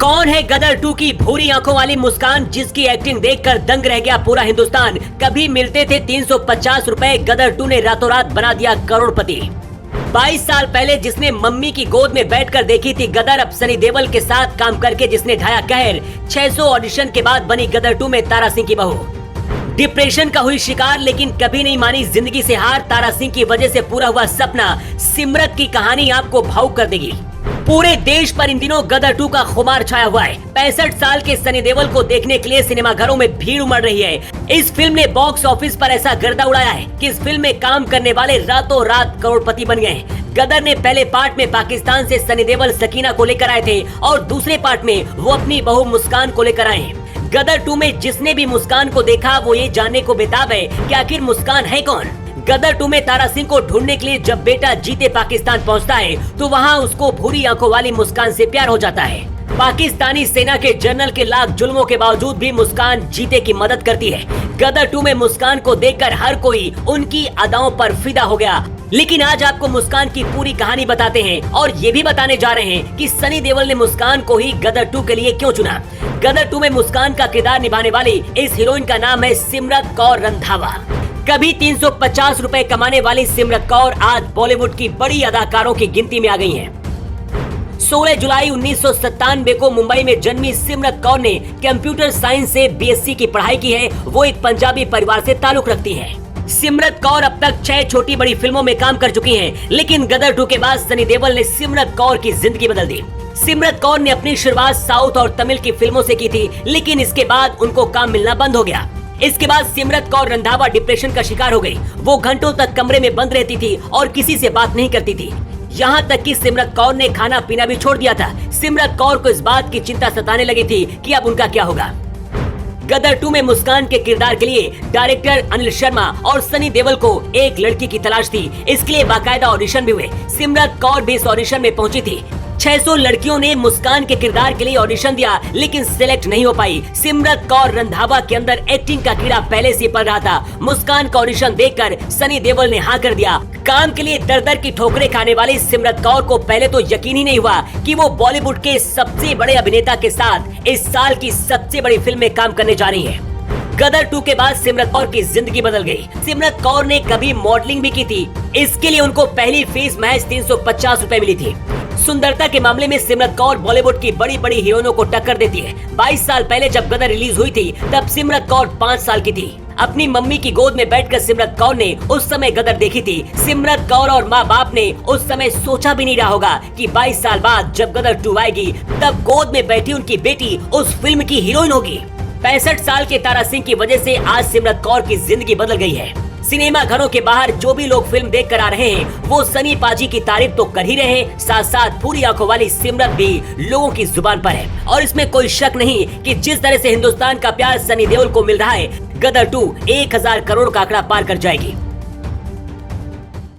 कौन है गदर 2 की भूरी आंखों वाली मुस्कान, जिसकी एक्टिंग देखकर दंग रह गया पूरा हिंदुस्तान। कभी मिलते थे 350 रुपए, गदर 2 ने रातों रात बना दिया करोड़पति। 22 साल पहले जिसने मम्मी की गोद में बैठकर देखी थी गदर, अब सनी देओल के साथ काम करके जिसने ढाया कहर। 600 ऑडिशन के बाद बनी गदर 2 में तारा सिंह की बहू। डिप्रेशन का हुई शिकार लेकिन कभी नहीं मानी जिंदगी से हार। तारा सिंह की वजह से पूरा हुआ सपना। सिमरत की कहानी आपको भावुक कर देगी। पूरे देश पर इन दिनों गदर 2 का खुमार छाया हुआ है। 65 साल के सनी देओल को देखने के लिए सिनेमाघरों में भीड़ उमड़ रही है। इस फिल्म ने बॉक्स ऑफिस पर ऐसा गर्दा उड़ाया है कि इस फिल्म में काम करने वाले रातों रात करोड़पति बन गए। गदर ने पहले पार्ट में पाकिस्तान से सनी देओल सकीना को लेकर आए थे और दूसरे पार्ट में वो अपनी बहू मुस्कान को लेकर आए। गदर 2 में जिसने भी मुस्कान को देखा वो ये जानने को बेताब है कि आखिर मुस्कान है कौन। गदर 2 में तारा सिंह को ढूंढने के लिए जब बेटा जीते पाकिस्तान पहुंचता है तो वहां उसको भूरी आंखों वाली मुस्कान से प्यार हो जाता है। पाकिस्तानी सेना के जनरल के लाख जुल्मों के बावजूद भी मुस्कान जीते की मदद करती है। गदर 2 में मुस्कान को देखकर हर कोई उनकी अदाओं पर फिदा हो गया। लेकिन आज आपको मुस्कान की पूरी कहानी बताते हैं और ये भी बताने जा रहे हैं कि सनी देओल ने मुस्कान को ही गदर 2 के लिए क्यों चुना। गदर 2 में मुस्कान का किरदार निभाने वाली इस हीरोइन का नाम है सिमरत कौर रंधावा। कभी 350 रुपए कमाने वाली सिमरत कौर आज बॉलीवुड की बड़ी अदाकारों की गिनती में आ गई हैं। 16 जुलाई 1997 को मुंबई में जन्मी सिमरत कौर ने कंप्यूटर साइंस से बीएससी की पढ़ाई की है। वो एक पंजाबी परिवार से ताल्लुक रखती हैं। सिमरत कौर अब तक 6 छोटी बड़ी फिल्मों में काम कर चुकी हैं, लेकिन गदर 2 के बाद सनी देओल ने सिमरत कौर की जिंदगी बदल दी। सिमरत कौर ने अपनी शुरुआत साउथ और तमिल की फिल्मों से की थी, लेकिन इसके बाद उनको काम मिलना बंद हो गया। इसके बाद सिमरत कौर रंधावा डिप्रेशन का शिकार हो गई। वो घंटों तक कमरे में बंद रहती थी और किसी से बात नहीं करती थी। यहाँ तक कि सिमरत कौर ने खाना पीना भी छोड़ दिया था। सिमरत कौर को इस बात की चिंता सताने लगी थी कि अब उनका क्या होगा। गदर 2 में मुस्कान के किरदार के लिए डायरेक्टर अनिल शर्मा और सनी देओल को एक लड़की की तलाश थी। इसके लिए बाकायदा ऑडिशन भी हुए। सिमरत कौर भी इस ऑडिशन में पहुंची थी। 600 लड़कियों ने मुस्कान के किरदार के लिए ऑडिशन दिया, लेकिन सिलेक्ट नहीं हो पाई। सिमरत कौर रंधावा के अंदर एक्टिंग का कीड़ा पहले से पल रहा था। मुस्कान का ऑडिशन देखकर सनी देओल ने हाँ कर दिया। काम के लिए दर दर की ठोकरें खाने वाली सिमरत कौर को पहले तो यकीन ही नहीं हुआ कि वो बॉलीवुड के सबसे बड़े अभिनेता के साथ इस साल की सबसे बड़ी फिल्म में काम करने जा रही है। गदर 2 के बाद सिमरत कौर की जिंदगी बदल गई। सिमरत कौर ने कभी मॉडलिंग भी की थी। इसके लिए उनको पहली फीस महज 350 रुपए मिली थी। सुंदरता के मामले में सिमरत कौर बॉलीवुड की बड़ी बड़ी हीरोइनों को टक्कर देती है। 22 साल पहले जब गदर रिलीज हुई थी तब सिमरत कौर 5 साल की थी। अपनी मम्मी की गोद में बैठकर सिमरत कौर ने उस समय गदर देखी थी। सिमरत कौर और माँ बाप ने उस समय सोचा भी नहीं रहा होगा कि 22 साल बाद जब गदर 2 आएगी तब गोद में बैठी उनकी बेटी उस फिल्म की हीरोइन होगी। 65 साल के तारा सिंह की वजह से आज सिमरत कौर की जिंदगी बदल गई है। सिनेमा घरों के बाहर जो भी लोग फिल्म देख कर आ रहे हैं वो सनी पाजी की तारीफ तो कर ही रहे हैं, साथ साथ पूरी आंखों वाली सिमरत भी लोगों की जुबान पर है। और इसमें कोई शक नहीं कि जिस तरह से हिंदुस्तान का प्यार सनी देओल को मिल रहा है, गदर 2 1000 करोड़ का आंकड़ा पार कर जाएगी।